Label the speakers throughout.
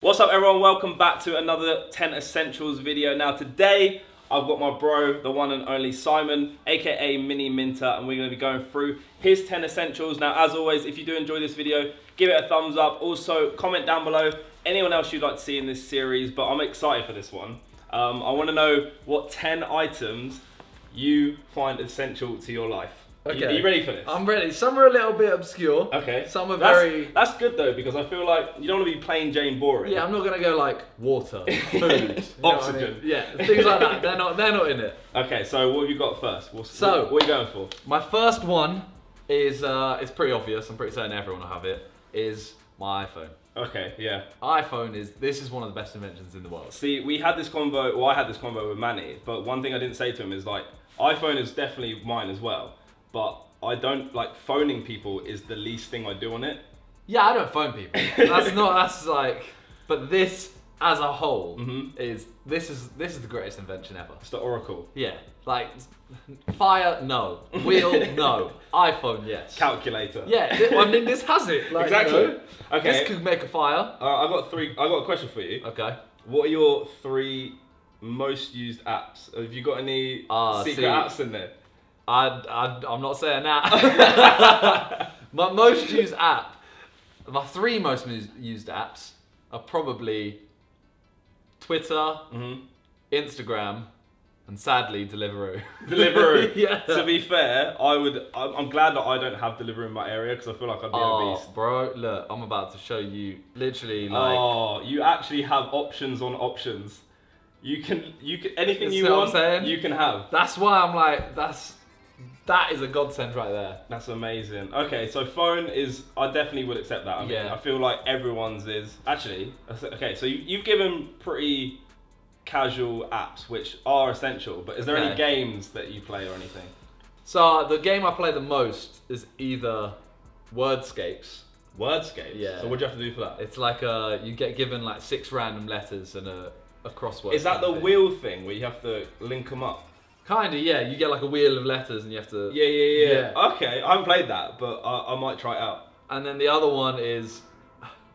Speaker 1: What's up everyone, welcome back to another 10 Essentials video. Now today, I've got my bro, the one and only Simon, aka Miniminter, and we're going to be going through his 10 Essentials. Now as always, if you do enjoy this video, give it a thumbs up. Also, comment down below anyone else you'd like to see in this series, but I'm excited for this one. I want to know what 10 items you find essential to your life.
Speaker 2: Okay.
Speaker 1: Are you ready for this?
Speaker 2: I'm ready. Some are a little bit obscure.
Speaker 1: Okay.
Speaker 2: Some are very...
Speaker 1: That's good though, because I feel like you don't want to be plain Jane boring.
Speaker 2: Yeah, I'm not going to go like water, food,
Speaker 1: oxygen.
Speaker 2: I mean? Yeah, things like that. They're not in it.
Speaker 1: Okay, so what have you got first? What are you going for?
Speaker 2: My first one is, it's pretty obvious, I'm pretty certain everyone will have it, is my iPhone.
Speaker 1: Okay, yeah.
Speaker 2: This is one of the best inventions in the world.
Speaker 1: See, I had this convo with Manny, but one thing I didn't say to him is like, iPhone is definitely mine as well, but I don't, like, phoning people is the least thing I do on it.
Speaker 2: Yeah, I don't phone people. But this as a whole is the greatest invention ever.
Speaker 1: It's the Oracle.
Speaker 2: Yeah, like fire, no. Wheel, no. iPhone, yes.
Speaker 1: Calculator.
Speaker 2: Yeah, I mean this has it. Like,
Speaker 1: exactly.
Speaker 2: You know,
Speaker 1: okay.
Speaker 2: This could make a fire.
Speaker 1: I got a question for you.
Speaker 2: Okay.
Speaker 1: What are your 3 most used apps? Have you got any secret apps in there?
Speaker 2: I'm not saying that. My most used app, my 3 most used apps are probably Twitter, Instagram, and sadly Deliveroo.
Speaker 1: Deliveroo.
Speaker 2: Yeah.
Speaker 1: To be fair, I'm glad that I don't have Deliveroo in my area because I feel like I'd be a beast.
Speaker 2: Bro, look, I'm about to show you literally like.
Speaker 1: Oh, you actually have options on options. You can anything you want, you can have.
Speaker 2: That's why I'm like, that is a godsend right there.
Speaker 1: That's amazing. Okay, so phone is, I definitely would accept that. I mean, I feel like everyone's is. Actually, okay, so you've given pretty casual apps, which are essential, but is there any games that you play or anything?
Speaker 2: So the game I play the most is either Wordscapes.
Speaker 1: Wordscapes?
Speaker 2: Yeah.
Speaker 1: So what do you have to do for that?
Speaker 2: It's like you get given like 6 random letters and a crossword.
Speaker 1: Is that the wheel thing where you have to link them up?
Speaker 2: Kinda, yeah. You get like a wheel of letters and you have to...
Speaker 1: Yeah. Okay, I haven't played that, but I might try it out.
Speaker 2: And then the other one is...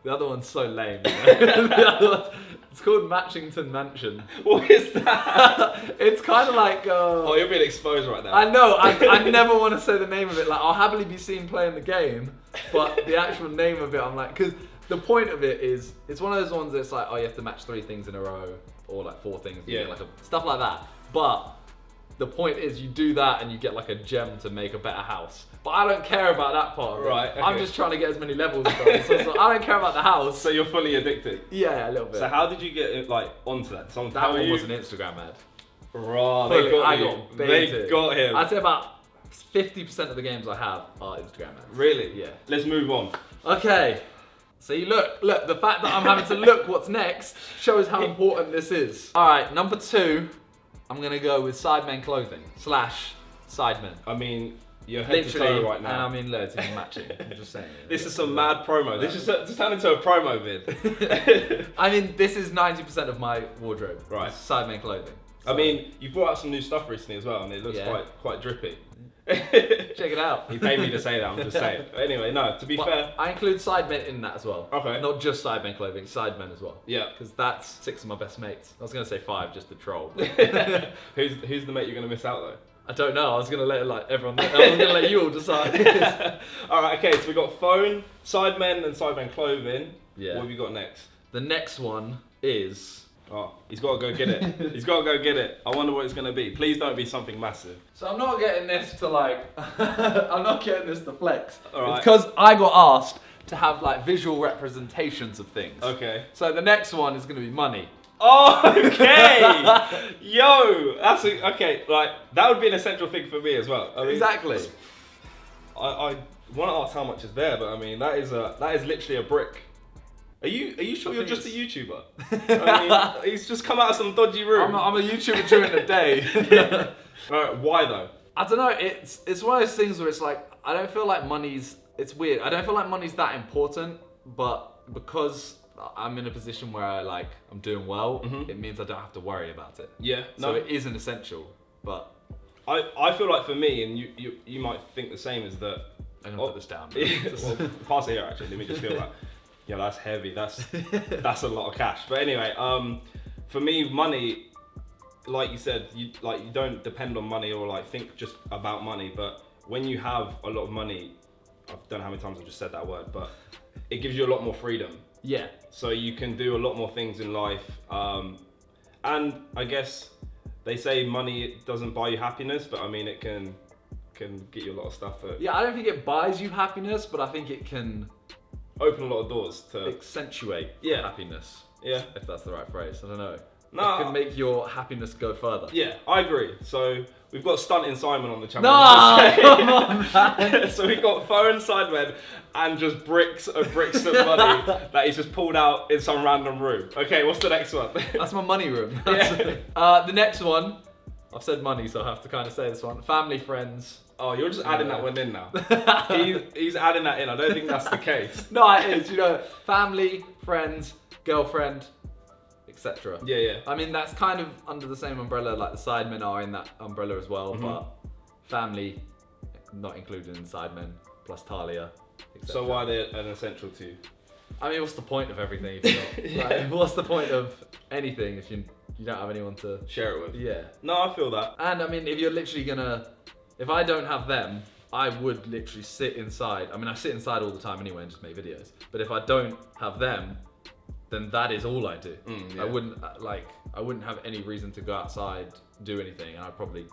Speaker 2: The other one's so lame. It's called Matchington Mansion.
Speaker 1: What is that?
Speaker 2: It's kind of like...
Speaker 1: Oh, you're being exposed right now.
Speaker 2: I know, I never want to say the name of it. Like, I'll happily be seen playing the game, but the actual name of it, I'm like... Because the point of it is, it's one of those ones that's like, oh, you have to match 3 things in a row, or like 4 things.
Speaker 1: Yeah.
Speaker 2: Like stuff like that. But... The point is you do that and you get like a gem to make a better house. But I don't care about that part of it.
Speaker 1: Right, okay.
Speaker 2: I'm just trying to get as many levels done. So I don't care about the house.
Speaker 1: So you're fully addicted?
Speaker 2: Yeah, a little bit.
Speaker 1: So how did you get it like onto that?
Speaker 2: That one was an Instagram ad.
Speaker 1: Right, they got him.
Speaker 2: I'd say about 50% of the games I have are Instagram ads.
Speaker 1: Really?
Speaker 2: Yeah.
Speaker 1: Let's move on.
Speaker 2: Okay. See, look, the fact that I'm having to look what's next shows how important this is. All right, number 2. I'm gonna go with Sidemen clothing / Sidemen.
Speaker 1: I mean, you're head to toe right now.
Speaker 2: And I mean, look, it's even matching. I'm just saying.
Speaker 1: This is some mad promo. This just turned into a promo vid.
Speaker 2: I mean, this is 90% of my wardrobe.
Speaker 1: Right.
Speaker 2: Sidemen clothing.
Speaker 1: So. I mean, you brought out some new stuff recently as well, and it looks quite drippy.
Speaker 2: Check it out.
Speaker 1: He paid me to say that. I'm just saying. But anyway, no. To be fair,
Speaker 2: I include Sidemen in that as well.
Speaker 1: Okay.
Speaker 2: Not just Sidemen clothing, Sidemen as well.
Speaker 1: Yeah.
Speaker 2: Because that's 6 of my best mates. I was gonna say 5 just to troll.
Speaker 1: Who's the mate you're gonna miss out though?
Speaker 2: I don't know. I was gonna let like everyone. I was gonna let you all decide.
Speaker 1: All right. Okay. So we got phone, Sidemen, and Sidemen clothing.
Speaker 2: Yeah.
Speaker 1: What have you got next?
Speaker 2: The next one is.
Speaker 1: Oh, he's got to go get it. He's got to go get it. I wonder what it's going to be. Please don't be something massive.
Speaker 2: So I'm not getting this to like, I'm not getting this to flex.
Speaker 1: All right.
Speaker 2: It's because I got asked to have like visual representations of things.
Speaker 1: Okay.
Speaker 2: So the next one is going to be money.
Speaker 1: Oh, okay. Yo, that's okay. Like that would be an essential thing for me as well. I mean,
Speaker 2: exactly.
Speaker 1: I want to ask how much is there, but I mean that is literally a brick. Are you sure you're just a YouTuber? I mean, he's just come out of some dodgy room.
Speaker 2: I'm a YouTuber during the day.
Speaker 1: Why though?
Speaker 2: I don't know. It's one of those things where it's like I don't feel like money's. It's weird. I don't feel like money's that important, but because I'm in a position where I'm doing well, it means I don't have to worry about it.
Speaker 1: Yeah.
Speaker 2: So it is an essential, but
Speaker 1: I feel like for me, and you might think the same, is that
Speaker 2: I'm gonna put this down.
Speaker 1: Well, pass it here actually. Let me just feel that. Yeah, that's heavy. That's a lot of cash. But anyway, for me, money, like you said, you don't depend on money or like think just about money. But when you have a lot of money, I don't know how many times I've just said that word, but it gives you a lot more freedom.
Speaker 2: Yeah.
Speaker 1: So you can do a lot more things in life. And I guess they say money doesn't buy you happiness, but I mean it can get you a lot of stuff.
Speaker 2: Yeah, I don't think it buys you happiness, but I think it can
Speaker 1: open a lot of doors to
Speaker 2: accentuate happiness.
Speaker 1: Yeah.
Speaker 2: If that's the right phrase. I don't know.
Speaker 1: No.
Speaker 2: It can make your happiness go further.
Speaker 1: Yeah, I agree. So we've got Stunting Simon on the channel.
Speaker 2: No, come on, man.
Speaker 1: So we've got foreign sidemen and just bricks of money that he's just pulled out in some random room. Okay, what's the next one?
Speaker 2: That's my money room.
Speaker 1: Yeah.
Speaker 2: The next one, I've said money, so I have to kind of say this one. Family, friends.
Speaker 1: Oh, you're just adding that one in now. He's adding that in. I don't think that's the case.
Speaker 2: No, it is. You know, family, friends, girlfriend, etc.
Speaker 1: Yeah.
Speaker 2: I mean, that's kind of under the same umbrella, like the sidemen are in that umbrella as well, but family, not included in sidemen, plus Talia, etc.
Speaker 1: So why are they an essential to you?
Speaker 2: I mean, what's the point of everything if you're not? Like, what's the point of anything if you don't have anyone to
Speaker 1: share it with?
Speaker 2: Yeah.
Speaker 1: No, I feel that.
Speaker 2: And I mean, if you're literally if I don't have them, I would literally sit inside. I mean, I sit inside all the time anyway and just make videos. But if I don't have them, then that is all I do.
Speaker 1: Yeah.
Speaker 2: I wouldn't have any reason to go outside, do anything, and I'd probably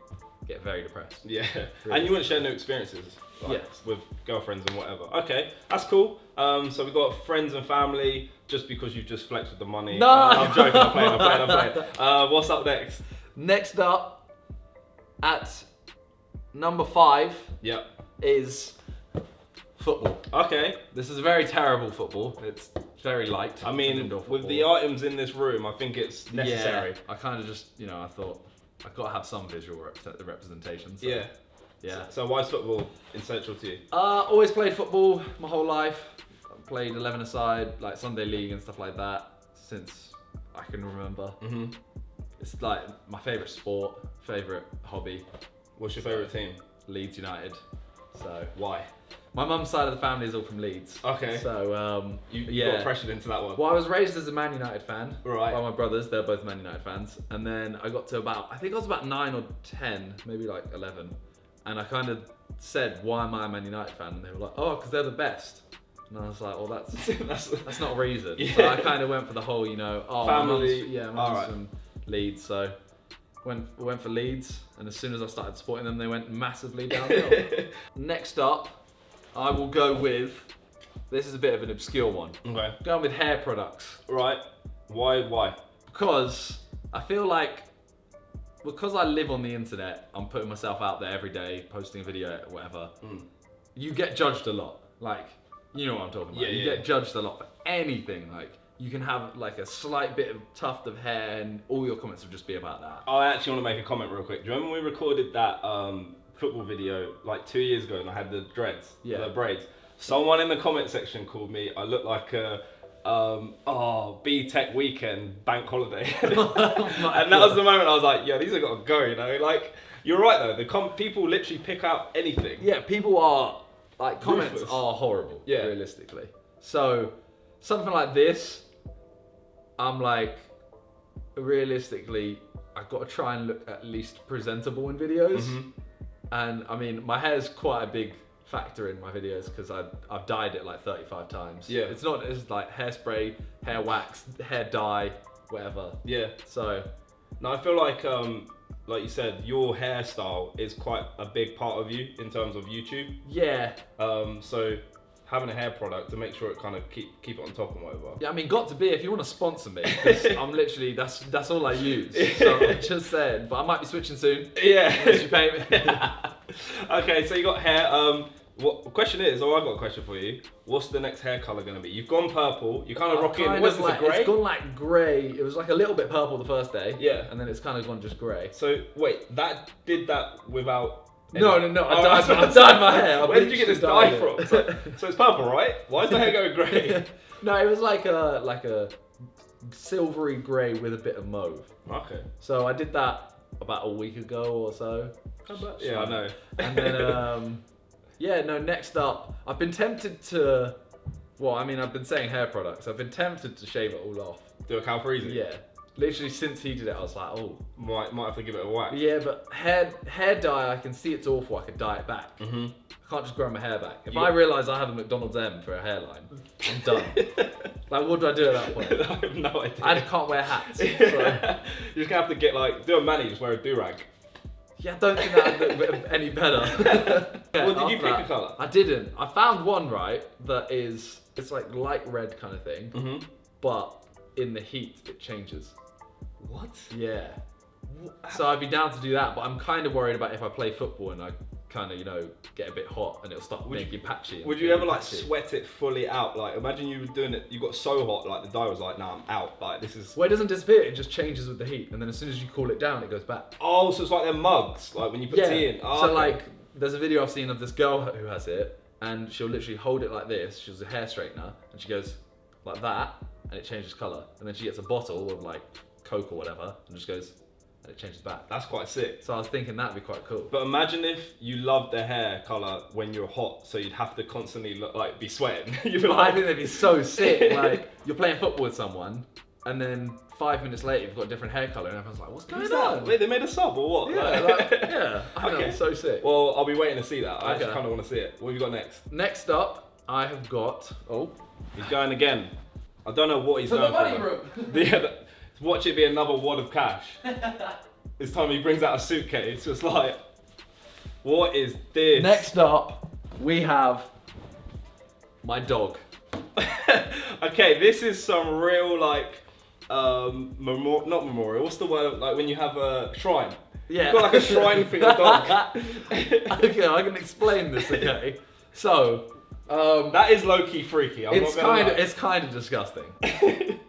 Speaker 2: get very depressed.
Speaker 1: Yeah.
Speaker 2: Really.
Speaker 1: And you wouldn't share new experiences, like, with girlfriends and whatever. Okay, that's cool. So we've got friends and family, just because you just flexed with the money.
Speaker 2: No!
Speaker 1: I'm joking, I'm playing. What's up next?
Speaker 2: Next up, at number 5,
Speaker 1: Yep.
Speaker 2: is football.
Speaker 1: Okay.
Speaker 2: This is a very terrible football. It's very light.
Speaker 1: I mean, with the items in this room, I think it's necessary.
Speaker 2: Yeah, I kind of just, I thought I've got to have some visual representation. So,
Speaker 1: Yeah.
Speaker 2: Yeah.
Speaker 1: So why is football essential to you?
Speaker 2: Always played football my whole life. I played 11-a-side, like Sunday league and stuff like that, since I can remember.
Speaker 1: Mm-hmm.
Speaker 2: It's like my favourite sport, favourite hobby.
Speaker 1: What's your favourite team?
Speaker 2: Leeds United. So
Speaker 1: Why?
Speaker 2: my mum's side of the family is all from Leeds.
Speaker 1: Okay.
Speaker 2: So
Speaker 1: You got pressured into that one.
Speaker 2: Well, I was raised as a Man United fan.
Speaker 1: Right.
Speaker 2: By my brothers, they're both Man United fans. And then I got to I think I was about 9 or 10, maybe like 11. And I kind of said, why am I a Man United fan? And they were like, oh, because they're the best. And I was like, well, that's not a reason.
Speaker 1: Yeah.
Speaker 2: So I kind of went for the whole,
Speaker 1: family.
Speaker 2: My mum's from Leeds, so went for Leeds. And as soon as I started supporting them, they went massively downhill. Next up, I will go with, this is a bit of an obscure one.
Speaker 1: Okay.
Speaker 2: Going with hair products.
Speaker 1: Right. Why?
Speaker 2: Because I feel like, because I live on the internet, I'm putting myself out there every day, posting a video, whatever. You get judged a lot. Like, you know what I'm talking about. You get judged a lot for anything. Like, you can have like a slight bit of tuft of hair and all your comments will just be about that.
Speaker 1: I actually want to make a comment real quick. Do you remember when we recorded that football video like 2 years ago and I had the dreads, the braids? Someone in the comment section called me, I look like a B-Tech weekend bank holiday. And that was the moment I was like, yeah, these have got to go, like, you're right though, people literally pick out anything.
Speaker 2: Yeah, people are, like, comments
Speaker 1: Ruthless.
Speaker 2: are horrible, realistically. So, something like this, I'm like, realistically, I've got to try and look at least presentable in videos. And I mean, my hair's quite a big factor in my videos because I've dyed it like 35 times. Yeah. It's like hairspray, hair wax, hair dye, whatever. Yeah. So.
Speaker 1: No, I feel like you said, your hairstyle is quite a big part of you in terms of YouTube.
Speaker 2: Yeah.
Speaker 1: So having a hair product to make sure it kind of keep it on top and whatever.
Speaker 2: Yeah, I mean, got to be, if you want to sponsor me, because I'm literally, that's all I use. So I'm just saying, but I might be switching soon.
Speaker 1: Yeah.
Speaker 2: Unless you pay me.
Speaker 1: Okay, so you got hair. What question is? Oh, I got a question for you. What's the next hair color gonna be? You've gone purple. You kind of rocking. What's this, grey?
Speaker 2: It's gone like grey. It was like a little bit purple the first day.
Speaker 1: Yeah.
Speaker 2: And then it's kind of gone just grey.
Speaker 1: So wait, that without.
Speaker 2: No. I dyed my hair.
Speaker 1: Where did you get this dye from? So it's purple, right? Why is the hair going grey?
Speaker 2: No, it was like a silvery grey with a bit of mauve.
Speaker 1: Okay.
Speaker 2: So I did that about a week ago or so.
Speaker 1: Yeah, I know.
Speaker 2: And then next up, I've been tempted to Well, I mean, I've been saying hair products. I've been tempted to shave it all off.
Speaker 1: Do a Calfreezy?
Speaker 2: Yeah. Literally since he did it, I was like, oh.
Speaker 1: Might have to give it a whack.
Speaker 2: Yeah, but hair dye, I can see it's awful. I could dye it back.
Speaker 1: Mm-hmm.
Speaker 2: I can't just grow my hair back. If I realise I have a McDonald's M for a hairline, I'm done. Like, what do I do at that point?
Speaker 1: I have no idea.
Speaker 2: I can't wear hats. So.
Speaker 1: You're just gonna have to get like, do a mani, just wear a do-rag.
Speaker 2: Yeah, I don't think that would look any better. Yeah,
Speaker 1: Well, did you pick a colour?
Speaker 2: I didn't. I found one, right, that is, it's like light red kind of thing,
Speaker 1: Mm-hmm.
Speaker 2: but in the heat it changes.
Speaker 1: What?
Speaker 2: Yeah. So I'd be down to do that, but I'm kind of worried about if I play football and I kind of, you know, get a bit hot and it'll start making patchy.
Speaker 1: Would you ever like sweat it fully out? Like, imagine you were doing it, you got so hot, like the dye was like, nah, I'm out. Like, this is.
Speaker 2: Well, it doesn't disappear, it just changes with the heat, and then as soon as you cool it down, it goes back.
Speaker 1: Oh, so it's like them mugs, like when you put tea in. Oh,
Speaker 2: so
Speaker 1: okay.
Speaker 2: like, there's a video I've seen of this girl who has it, and she'll literally hold it like this. She has a hair straightener, and she goes like that, and it changes colour. And then she gets a bottle of like Coke or whatever, and just goes, and it changes back.
Speaker 1: That's quite sick.
Speaker 2: So I was thinking that'd be quite cool.
Speaker 1: But imagine if you loved the hair colour when you're hot, so you'd have to constantly look, like be sweating. You'd be
Speaker 2: But
Speaker 1: like,
Speaker 2: I think that'd be so sick. Like, you're playing football with someone, and then 5 minutes later you've got a different hair colour, and everyone's like, what's going on?
Speaker 1: Wait, they made a sub or what?
Speaker 2: Yeah,
Speaker 1: Like-
Speaker 2: yeah. I think
Speaker 1: Okay.
Speaker 2: that's so sick.
Speaker 1: Well, I'll be waiting to see that. I actually
Speaker 2: Okay.
Speaker 1: kind of want to see it. What have you got next?
Speaker 2: Next up, I have got. Oh,
Speaker 1: He's going again. I don't know what he's
Speaker 2: to the
Speaker 1: going
Speaker 2: money
Speaker 1: for.
Speaker 2: room.
Speaker 1: Yeah, watch it be another wad of cash. This time he brings out a suitcase. It's like, what is this?
Speaker 2: Next up, we have my dog.
Speaker 1: Okay, this is some real like, not memorial. What's the word? Like when you have a shrine.
Speaker 2: Yeah.
Speaker 1: You've got like a shrine for your dog.
Speaker 2: Okay, I can explain this. Okay, so
Speaker 1: That is low key freaky.
Speaker 2: it's kind of disgusting.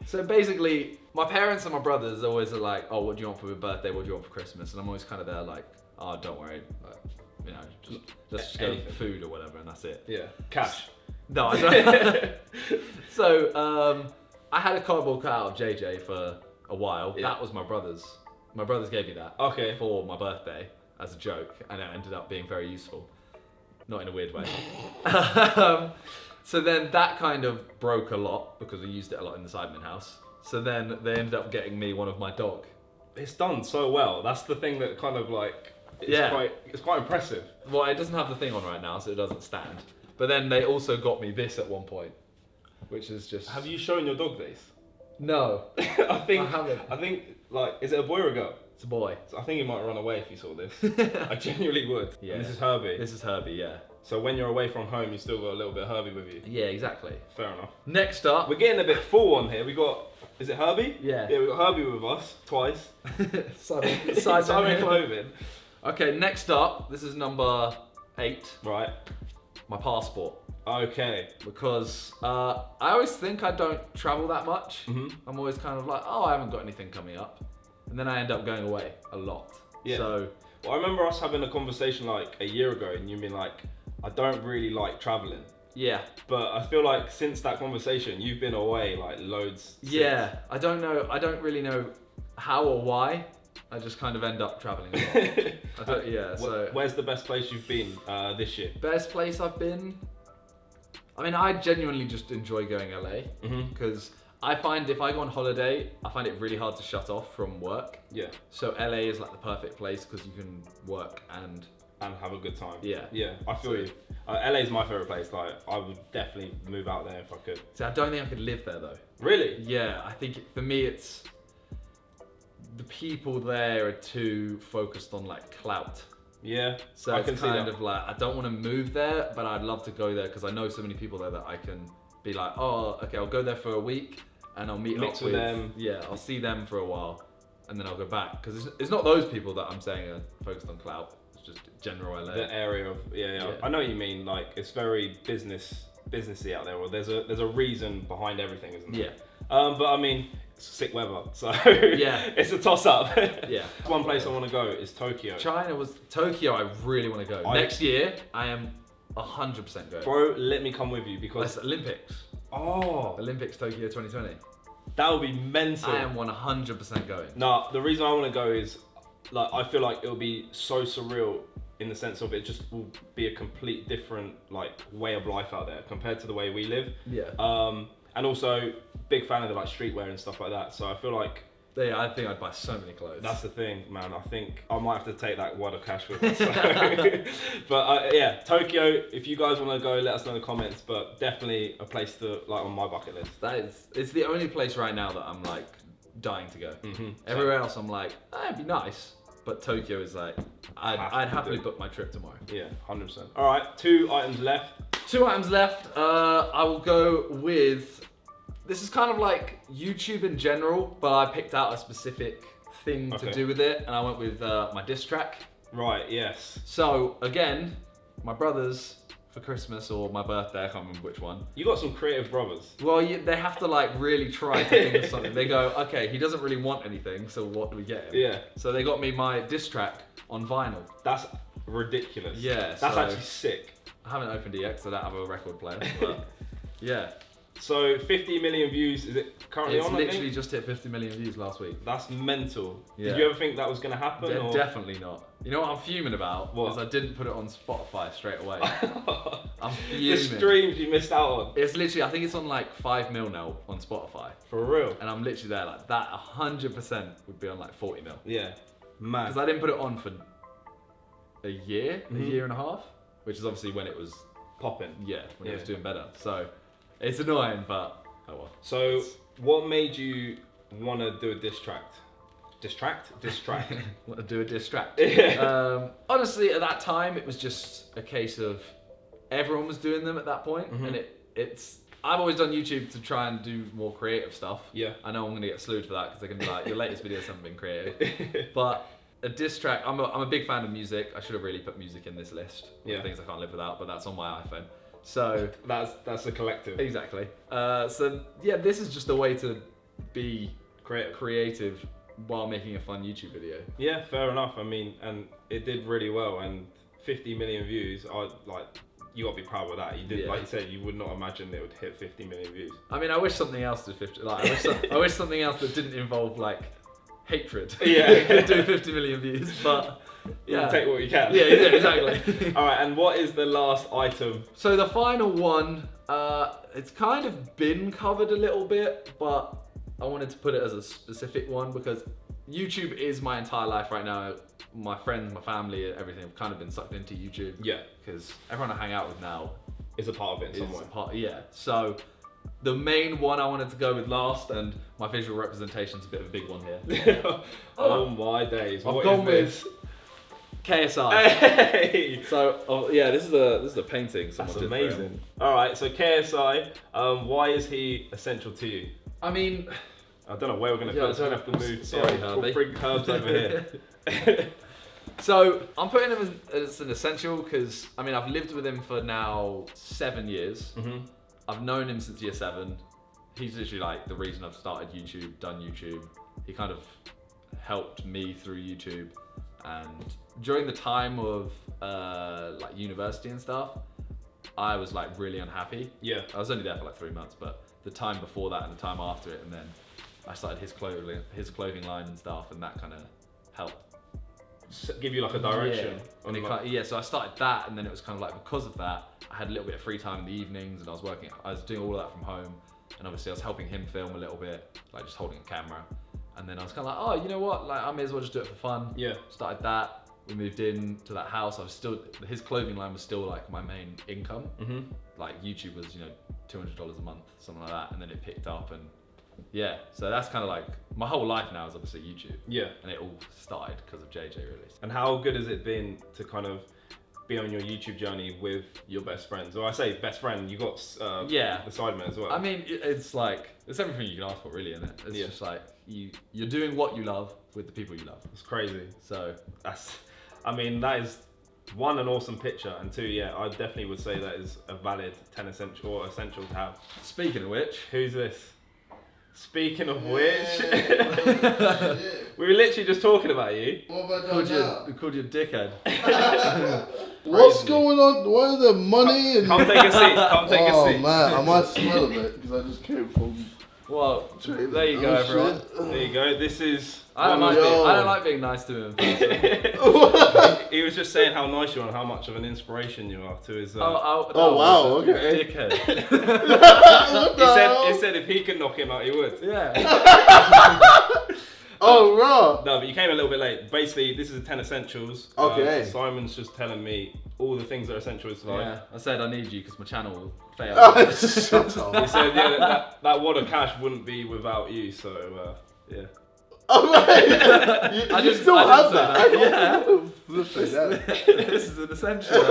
Speaker 2: So basically, my parents and my brothers always are like, "Oh, what do you want for your birthday? What do you want for Christmas?" And I'm always kind of there like, "Oh, don't worry, like, you know, let's just go for food or whatever, and that's it."
Speaker 1: Yeah, cash.
Speaker 2: No, I don't. So I had a cardboard cutout of JJ for a while.
Speaker 1: Yeah.
Speaker 2: That was my brother's. My brothers gave me that
Speaker 1: Okay.
Speaker 2: for my birthday as a joke, and it ended up being very useful. Not in a weird way. So then that kind of broke a lot because we used it a lot in the Sidemen house. So then they ended up getting me one of my dog.
Speaker 1: It's done so well. That's the thing that kind of like, it's quite impressive.
Speaker 2: Well, it doesn't have the thing on right now, so it doesn't stand. But then they also got me this at one point, which is just.
Speaker 1: Have you shown your dog this?
Speaker 2: No,
Speaker 1: I
Speaker 2: haven't.
Speaker 1: think like, is it a boy or a girl?
Speaker 2: It's a boy.
Speaker 1: So I think he might run away if he saw this. I genuinely would.
Speaker 2: Yeah.
Speaker 1: And this is Herbie.
Speaker 2: This is Herbie, yeah.
Speaker 1: So when you're away from home, you still got a little bit of Herbie with you.
Speaker 2: Yeah, exactly.
Speaker 1: Fair enough.
Speaker 2: Next up,
Speaker 1: We're getting a bit full on here. We got, is it Herbie?
Speaker 2: Yeah.
Speaker 1: Yeah, we got Herbie with us twice.
Speaker 2: Simon
Speaker 1: Clothing.
Speaker 2: Okay, next up, this is number 8,
Speaker 1: Right.
Speaker 2: my passport.
Speaker 1: Okay.
Speaker 2: Because I always think I don't travel that much.
Speaker 1: Mhm.
Speaker 2: I'm always kind of like, oh, I haven't got anything coming up. And then I end up going away a lot.
Speaker 1: Yeah.
Speaker 2: So,
Speaker 1: Well, I remember us having a conversation like a year ago, and you being like, I don't really like traveling.
Speaker 2: yeah.
Speaker 1: But I feel like since that conversation, you've been away like loads. since.
Speaker 2: Yeah, I don't know. I don't really know how or why. I just kind of end up traveling a lot. So
Speaker 1: Where's the best place you've been this year?
Speaker 2: best place I've been. I mean, I genuinely just enjoy going LA
Speaker 1: Mhm.
Speaker 2: because I find if I go on holiday, I find it really hard to shut off from work.
Speaker 1: Yeah.
Speaker 2: So LA is like the perfect place because you can work and
Speaker 1: And have a good time.
Speaker 2: Yeah.
Speaker 1: Yeah, I feel
Speaker 2: So-
Speaker 1: you. LA's my favorite place. Like, I would definitely move out there if I could.
Speaker 2: see. I don't think I could live there though.
Speaker 1: Really?
Speaker 2: Yeah, I think for me it's the people there are too focused on like clout.
Speaker 1: Yeah.
Speaker 2: So
Speaker 1: I
Speaker 2: it's
Speaker 1: can see
Speaker 2: kind
Speaker 1: that.
Speaker 2: of like I don't want to move there, but I'd love to go there because I know so many people there that I can be like, oh, okay, I'll go there for a week and I'll meet
Speaker 1: Mix
Speaker 2: up
Speaker 1: with
Speaker 2: with
Speaker 1: them.
Speaker 2: Yeah, I'll see them for a while and then I'll go back because it's not those people that I'm saying are focused on clout. It's just general LA.
Speaker 1: The area of yeah.
Speaker 2: Yeah.
Speaker 1: I know what you mean. Like, it's very businessy out there. Or there's a reason behind everything, isn't there?
Speaker 2: Yeah.
Speaker 1: But I mean, it's sick weather, so
Speaker 2: Yeah.
Speaker 1: it's a toss up.
Speaker 2: Yeah.
Speaker 1: One place I want to go is Tokyo.
Speaker 2: China was Tokyo. I really want to go. Next year, I am 100% going.
Speaker 1: Bro, let me come with you because
Speaker 2: That's Olympics.
Speaker 1: oh,
Speaker 2: Olympics Tokyo 2020.
Speaker 1: that would be mental.
Speaker 2: I am 100% going.
Speaker 1: Nah, the reason I want to go is like I feel like it'll be so surreal in the sense of it just will be a complete different like way of life out there compared to the way we live.
Speaker 2: Yeah.
Speaker 1: And also big fan of the like streetwear and stuff like that. So I feel like
Speaker 2: Yeah, I think I'd buy so many clothes.
Speaker 1: that's the thing, man. I think I might have to take that wad of cash with us. So. But yeah, Tokyo. If you guys want to go, let us know in the comments. But definitely a place to like on my bucket list.
Speaker 2: It's the only place right now that I'm like dying to go. Everywhere else, I'm like, it'd be nice. But Tokyo is like, I'd happily book my trip tomorrow.
Speaker 1: Yeah, 100%. All right, 2 items left.
Speaker 2: 2 items left. I will go with. This is kind of like YouTube in general, but I picked out a specific thing to do with it, and I went with my diss track.
Speaker 1: Right, yes.
Speaker 2: So, again, my brothers for Christmas or my birthday, I can't remember which one.
Speaker 1: You got some creative brothers.
Speaker 2: Well, they have to like really try to think of something. They go, okay, he doesn't really want anything, so what do we get him?
Speaker 1: Yeah.
Speaker 2: So they got me my diss track on vinyl.
Speaker 1: That's ridiculous.
Speaker 2: Yeah.
Speaker 1: That's actually sick.
Speaker 2: I haven't opened it yet because I don't have a record player, but yeah.
Speaker 1: So 50 million views, is it currently
Speaker 2: It's
Speaker 1: on?
Speaker 2: literally just hit 50 million views last week.
Speaker 1: That's mental.
Speaker 2: Yeah.
Speaker 1: Did you ever think that was going to happen?
Speaker 2: Yeah,
Speaker 1: or?
Speaker 2: definitely not. You know what I'm fuming about?
Speaker 1: What?
Speaker 2: Is I didn't put it on Spotify straight away. I'm
Speaker 1: The
Speaker 2: fuming.
Speaker 1: streams you missed out on.
Speaker 2: It's literally, I think it's on like 5 mil now on Spotify.
Speaker 1: For real?
Speaker 2: And I'm literally there like that 100% would be on like 40 mil.
Speaker 1: Yeah. Man.
Speaker 2: Because I didn't put it on for a year and a half, which is obviously when it was
Speaker 1: Popping.
Speaker 2: when it was doing better. So it's annoying, but oh well.
Speaker 1: So what made you want to do a diss track? Diss track?
Speaker 2: Want to do a diss track?
Speaker 1: Yeah.
Speaker 2: Honestly, at that time, it was just a case of everyone was doing them at that point, and it's. I've always done YouTube to try and do more creative stuff.
Speaker 1: Yeah.
Speaker 2: I know I'm gonna get slewed for that because they're gonna be like, your latest videos haven't been creative. But a diss track, I'm a big fan of music. I should have really put music in this list.
Speaker 1: Yeah.
Speaker 2: Things I can't live without, but that's on my iPhone. So
Speaker 1: that's a collective.
Speaker 2: exactly. So yeah, this is just a way to be creative while making a fun YouTube video.
Speaker 1: Yeah, fair enough. I mean, and it did really well, and 50 million views. You gotta be proud of that. You did, like you said, you would not imagine it would hit 50 million views.
Speaker 2: I mean, I wish something else did 50. Like, I wish something else that didn't involve like hatred.
Speaker 1: Yeah,
Speaker 2: could do 50 million views, but yeah,
Speaker 1: you take what you can.
Speaker 2: Yeah, exactly.
Speaker 1: All right, and what is the last item?
Speaker 2: So the final one, it's kind of been covered a little bit, but I wanted to put it as a specific one because YouTube is my entire life right now. My friends, my family, everything have kind of been sucked into YouTube.
Speaker 1: Yeah.
Speaker 2: Because everyone I hang out with now
Speaker 1: Is a part of it in some way.
Speaker 2: Yeah. So the main one I wanted to go with last, and my visual representation's a bit of a big one here.
Speaker 1: Oh my days.
Speaker 2: I've
Speaker 1: What
Speaker 2: gone
Speaker 1: is
Speaker 2: with KSI.
Speaker 1: Hey!
Speaker 2: So yeah, this is a painting.
Speaker 1: That's amazing. All right, so KSI, why is he essential to you?
Speaker 2: I mean,
Speaker 1: I don't know where we're gonna put. We're gonna have to move.
Speaker 2: Sorry,
Speaker 1: we'll
Speaker 2: Herbie.
Speaker 1: bring Herbs over here.
Speaker 2: So I'm putting him as an essential because I mean I've lived with him for now 7 years. I've known him since year 7. He's literally like the reason I've started YouTube, done YouTube. He kind of helped me through YouTube, and during the time of like university and stuff, I was like really unhappy.
Speaker 1: Yeah.
Speaker 2: I was only there for like 3 months, but the time before that and the time after it, and then I started his clothing line and stuff, and that kind of helped.
Speaker 1: Give you like a direction.
Speaker 2: Yeah. And so I started that, and then it was kind of like because of that, I had a little bit of free time in the evenings, and I was doing all of that from home, and obviously I was helping him film a little bit, like just holding a camera, and then I was kind of like, oh, you know what, like I may as well just do it for fun.
Speaker 1: Yeah.
Speaker 2: Started that. We moved in to that house. His clothing line was still like my main income. Like YouTube was, $200 a month, something like that, and then it picked up, and yeah, so that's kind of like my whole life now is obviously YouTube. Yeah. And it all started because of JJ really.
Speaker 1: And how good has it been to kind of be on your YouTube journey with your best friends? Or I say best friend, you got the sidemen as well.
Speaker 2: I mean, it's like, it's everything you can ask for really, isn't it? It's just like, you're doing what you love with the people you love.
Speaker 1: It's crazy.
Speaker 2: So
Speaker 1: that is one, an awesome picture, and two, yeah, I definitely would say that is a valid 10 essential to have.
Speaker 2: Speaking of which.
Speaker 1: Who's this? Speaking of which, we were literally just talking about you.
Speaker 3: What have I done now?
Speaker 2: We called you a dickhead.
Speaker 3: What's going on? What is the money?
Speaker 1: Come take a seat. Come take a seat.
Speaker 3: Oh man, I might smell a bit because I just came from
Speaker 2: Well,
Speaker 3: Trailer.
Speaker 2: there you go,
Speaker 3: Oh,
Speaker 2: everyone.
Speaker 3: shit.
Speaker 1: There you go. This is.
Speaker 2: I don't like being nice to him.
Speaker 1: He was just saying how nice you are and how much of an inspiration you are to his.
Speaker 3: Oh, wow, okay.
Speaker 2: Dickhead.
Speaker 1: He said if he could knock him out, he would.
Speaker 2: Yeah.
Speaker 3: Oh, raw.
Speaker 1: No, but you came a little bit late. Basically, this is the 10 essentials.
Speaker 3: Okay.
Speaker 1: Simon's just telling me all the things that are essential to life.
Speaker 2: Yeah. I said I need you because my channel will fail.
Speaker 3: Oh, shut up.
Speaker 1: He said, yeah, that wad of cash wouldn't be without you, so, yeah.
Speaker 3: Oh, right. You still have that.
Speaker 2: Yeah. This is an essential.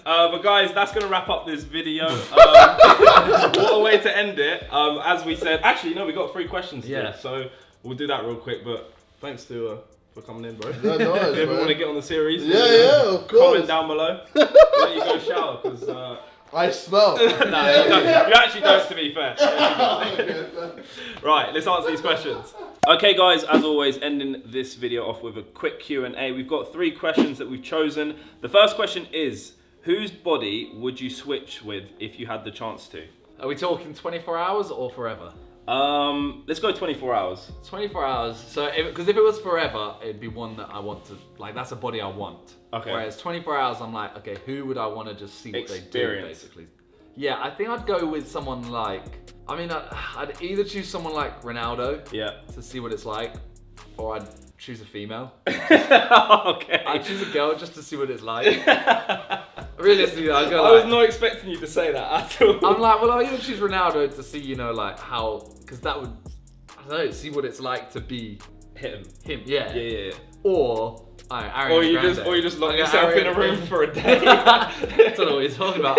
Speaker 1: But guys, that's going to wrap up this video. What a way to end it. As we said, actually, no, we got 3 questions today,
Speaker 2: Yeah.
Speaker 1: so we'll do that real quick, but thanks to for coming in, bro.
Speaker 3: Yeah, no worries,
Speaker 1: If you ever
Speaker 3: man.
Speaker 1: want to get on the series,
Speaker 3: Yeah, of course.
Speaker 1: comment down below. Let you go shower, because...
Speaker 3: I smell.
Speaker 1: no, you actually don't, to be fair. Right, let's answer these questions. Okay guys, as always, ending this video off with a quick Q&A. We've got 3 questions that we've chosen. The first question is, whose body would you switch with if you had the chance to?
Speaker 2: Are we talking 24 hours or forever?
Speaker 1: Let's go 24 hours.
Speaker 2: 24 hours. So, because if it was forever, it'd be one that I want to, like, that's a body I want.
Speaker 1: Okay.
Speaker 2: Whereas 24 hours, I'm like, okay, who would I want to just see what they do, basically? Yeah, I think I'd go with someone like, I mean, I'd either choose someone like Ronaldo
Speaker 1: Yeah.
Speaker 2: to see what it's like, or I'd choose a female.
Speaker 1: Okay.
Speaker 2: I'd choose a girl just to see what it's like. Realistically, I'd go
Speaker 1: I
Speaker 2: like,
Speaker 1: was not expecting you to say that at all.
Speaker 2: I'm like, well, I'll either choose Ronaldo to see, you know, like how, because that would, I don't know, see what it's like to be
Speaker 1: Hit him.
Speaker 2: him, yeah.
Speaker 1: Yeah.
Speaker 2: Or, Ariana
Speaker 1: Or you
Speaker 2: Grande.
Speaker 1: just lock
Speaker 2: Like,
Speaker 1: yourself in a
Speaker 2: Ariana-
Speaker 1: room for a day.
Speaker 2: I don't know what you're talking about.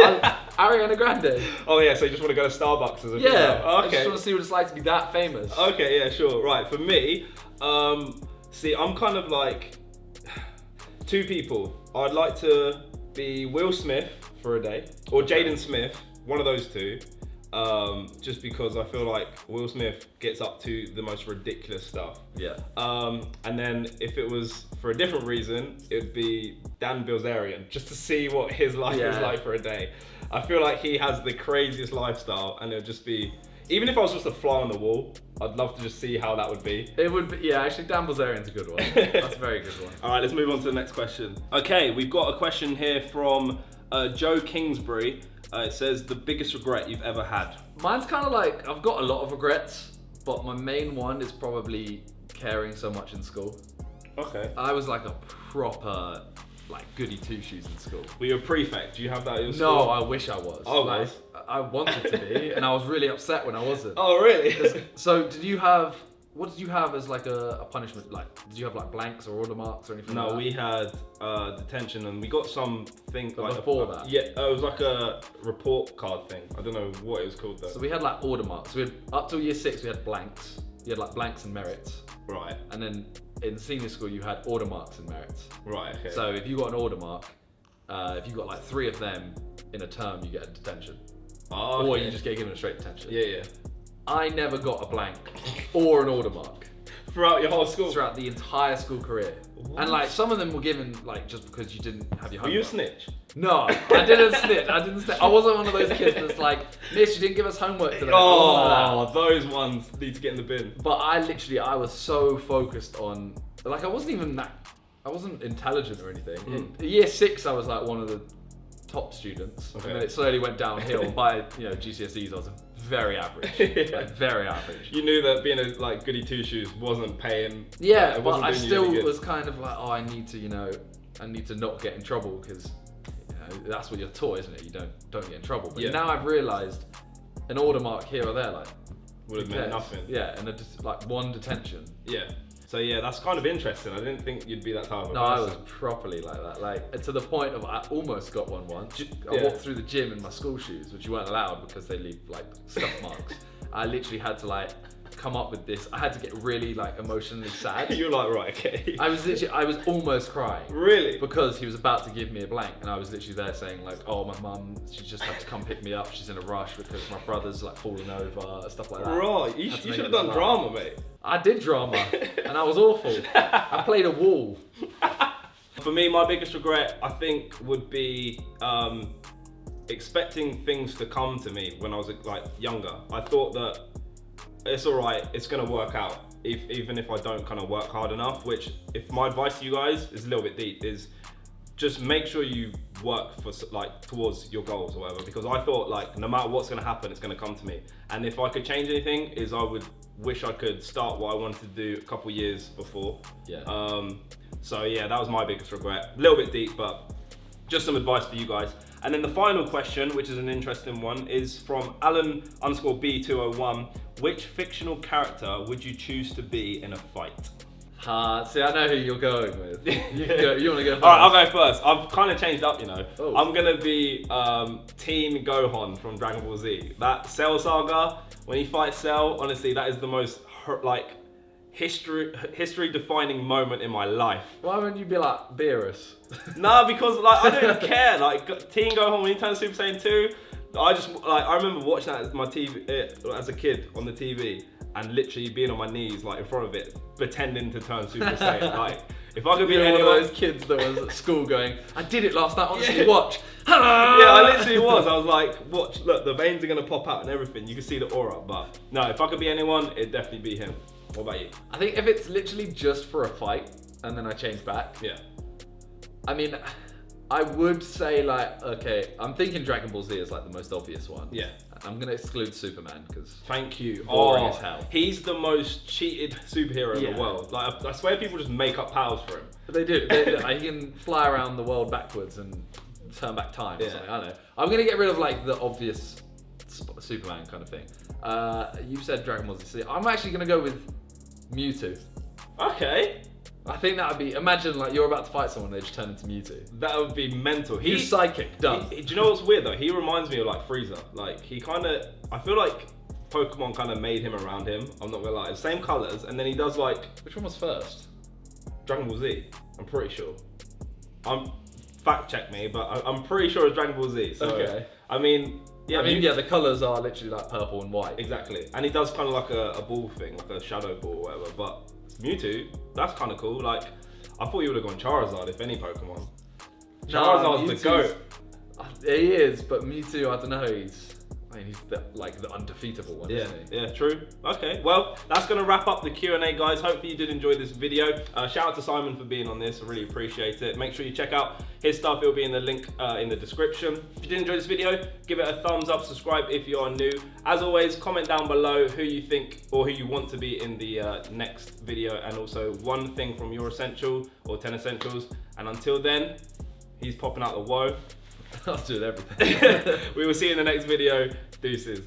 Speaker 2: Ariana Grande.
Speaker 1: Oh yeah, so you just want to go to Starbucks as a
Speaker 2: Yeah.
Speaker 1: female.
Speaker 2: I just
Speaker 1: Okay.
Speaker 2: want to see what it's like to be that famous.
Speaker 1: Okay, yeah, sure. Right, for me, see, I'm kind of like 2 people. I'd like to be Will Smith for a day, or Jaden Smith, one of those 2. Just because I feel like Will Smith gets up to the most ridiculous stuff.
Speaker 2: Yeah.
Speaker 1: And then if it was for a different reason, it would be Dan Bilzerian, just to see what his life is
Speaker 2: Yeah.
Speaker 1: like for a day. I feel like he has the craziest lifestyle, and it would just be, even if I was just a fly on the wall, I'd love to just see how that would be.
Speaker 2: It would be, yeah, actually Dan Bilzerian's a good one. That's a very good one.
Speaker 1: All right, let's move on to the next question. Okay, we've got a question here from Joe Kingsbury. It says, the biggest regret you've ever had?
Speaker 2: Mine's kind of like, I've got a lot of regrets, but my main one is probably caring so much in school.
Speaker 1: Okay.
Speaker 2: I was like a proper, like, goody 2-shoes in school.
Speaker 1: Were you a prefect? Do you have that at your school?
Speaker 2: No, I wish I was.
Speaker 1: Oh,
Speaker 2: like,
Speaker 1: nice.
Speaker 2: I wanted to be, and I was really upset when I wasn't.
Speaker 1: Oh, really?
Speaker 2: So, what did you have as like a punishment? Like, did you have like blanks or order marks or anything
Speaker 1: No,
Speaker 2: like that?
Speaker 1: we had detention, and we got something
Speaker 2: But
Speaker 1: like
Speaker 2: before that?
Speaker 1: Yeah, it was like a report card thing. I don't know what it was called though.
Speaker 2: So we had like order marks. We had, up till year 6, we had blanks. You had like blanks and merits.
Speaker 1: Right,
Speaker 2: And then in senior school, you had order marks and merits.
Speaker 1: right, okay.
Speaker 2: So if you got an order mark, if you got like 3 of them in a term, you get a detention.
Speaker 1: Oh,
Speaker 2: Or
Speaker 1: okay.
Speaker 2: you just get given a straight detention.
Speaker 1: yeah.
Speaker 2: I never got a blank or an order mark
Speaker 1: Throughout your whole school.
Speaker 2: throughout the entire school career.
Speaker 1: What?
Speaker 2: And like some of them were given like just because you didn't have your
Speaker 1: Were
Speaker 2: homework.
Speaker 1: you a snitch?
Speaker 2: No, I didn't snitch. I wasn't one of those kids that's like, Miss, you didn't give us homework today.
Speaker 1: Oh, those ones need to get in the bin.
Speaker 2: But I was so focused on, like, I wasn't intelligent or anything. In year 6, I was like one of the top students,
Speaker 1: Okay.
Speaker 2: and then it slowly went downhill. By GCSEs, I was very average, like very average.
Speaker 1: You knew that being a like goody 2-shoes wasn't paying.
Speaker 2: Yeah,
Speaker 1: it
Speaker 2: but
Speaker 1: wasn't
Speaker 2: I
Speaker 1: doing you
Speaker 2: still
Speaker 1: any good.
Speaker 2: was kind of like, oh, I need to not get in trouble because that's what you're taught, isn't it? You don't get in trouble. But
Speaker 1: Yeah.
Speaker 2: now I've realised an order mark here or there, like,
Speaker 1: Would have
Speaker 2: who
Speaker 1: meant
Speaker 2: cares?
Speaker 1: nothing.
Speaker 2: Yeah, and just like one detention.
Speaker 1: Yeah. So yeah, that's kind of interesting. I didn't think you'd be that type of
Speaker 2: No, I was
Speaker 1: person.
Speaker 2: properly like that, like to the point of I almost got one once. I
Speaker 1: Yeah.
Speaker 2: walked through the gym in my school shoes, which you weren't allowed because they leave like scuff marks. I literally had to like come up with this. I had to get really like emotionally sad.
Speaker 1: You're like, right, okay.
Speaker 2: I was almost crying.
Speaker 1: Really?
Speaker 2: Because he was about to give me a blank, and I was literally there saying like, "Oh, my mum, she just had to come pick me up. She's in a rush because my brother's like falling over, stuff like that."
Speaker 1: Right, you
Speaker 2: Had to
Speaker 1: should
Speaker 2: make
Speaker 1: have
Speaker 2: it
Speaker 1: done
Speaker 2: laugh.
Speaker 1: drama, mate.
Speaker 2: I did drama, and I was awful. I played a wall.
Speaker 1: For me, my biggest regret, I think, would be expecting things to come to me when I was like younger. I thought that it's all right. It's gonna work out. Even if I don't kind of work hard enough. Which, if my advice to you guys is a little bit deep, is just make sure you work for like towards your goals or whatever. Because I thought like no matter what's gonna happen, it's gonna come to me. And if I could change anything, is I would wish I could start what I wanted to do a couple years before.
Speaker 2: Yeah.
Speaker 1: So yeah, that was my biggest regret. A little bit deep, but just some advice for you guys. And then the final question, which is an interesting one, is from Alan_B201. Which fictional character would you choose to be in a fight?
Speaker 2: See, I know who you're going with. You want to go first?
Speaker 1: All right, I'll go first. I've kind of changed up, you know.
Speaker 2: Oh.
Speaker 1: I'm gonna be Teen Gohan from Dragon Ball Z. That Cell saga, when he fights Cell, honestly, that is the most history-defining moment in my life.
Speaker 2: Why wouldn't you be like Beerus?
Speaker 1: Nah, because like I don't even care. Like Teen Gohan when he turns Super Saiyan 2, I remember watching that as my TV as a kid on the TV. And literally being on my knees, like in front of it, pretending to turn Super Saiyan. Like, if I could be
Speaker 2: You're
Speaker 1: anyone,
Speaker 2: one of those kids that was at school going, "I did it last night. Honestly, watch."
Speaker 1: Yeah, I literally was. I was like, "Watch! Look, the veins are gonna pop out and everything. You can see the aura." But no, if I could be anyone, it'd definitely be him. What about you?
Speaker 2: I think if it's literally just for a fight and then I change back,
Speaker 1: Yeah.
Speaker 2: I mean, I would say like, okay, I'm thinking Dragon Ball Z is like the most obvious one.
Speaker 1: Yeah.
Speaker 2: I'm gonna exclude Superman because
Speaker 1: Thank you.
Speaker 2: Boring as hell.
Speaker 1: He's the most cheated superhero in
Speaker 2: Yeah.
Speaker 1: the world. Like, I swear people just make up powers for him.
Speaker 2: they do. He can fly around the world backwards and turn back time or
Speaker 1: Yeah.
Speaker 2: something. I don't know. I'm gonna get rid of like the obvious Superman kind of thing. You said Dragon Ball Z. I'm actually gonna go with Mewtwo.
Speaker 1: Okay.
Speaker 2: I think that would be. Imagine like you're about to fight someone, they just turn into Mewtwo.
Speaker 1: That would be mental.
Speaker 2: He's psychic. Done.
Speaker 1: Do you know what's weird though? He reminds me of like Frieza. Like he kind of, I feel like Pokemon kind of made him around him. I'm not gonna lie. Same colors, and then he does like
Speaker 2: Which one was first?
Speaker 1: Dragon Ball Z. I'm pretty sure. Fact check me, but I'm pretty sure it's Dragon Ball Z. So
Speaker 2: Okay.
Speaker 1: I mean, yeah.
Speaker 2: The colors are literally like purple and white.
Speaker 1: Exactly, and he does kind of like a ball thing, like a shadow ball or whatever. But Mewtwo, that's kind of cool. Like I thought you would have gone Charizard if any Pokemon. Charizard's the GOAT.
Speaker 2: He is, but Mewtwo, I don't know. He's the undefeatable one,
Speaker 1: Yeah,
Speaker 2: isn't he?
Speaker 1: yeah, true. Okay, well, that's going to wrap up the Q&A, guys. Hopefully you did enjoy this video. Shout out to Simon for being on this. I really appreciate it. Make sure you check out his stuff. It'll be in the link in the description. If you did enjoy this video, give it a thumbs up, subscribe if you are new. As always, comment down below who you think or who you want to be in the next video, and also one thing from your essential or 10 essentials. And until then, he's popping out the woe.
Speaker 2: I was doing everything.
Speaker 1: We will see you in the next video. Deuces.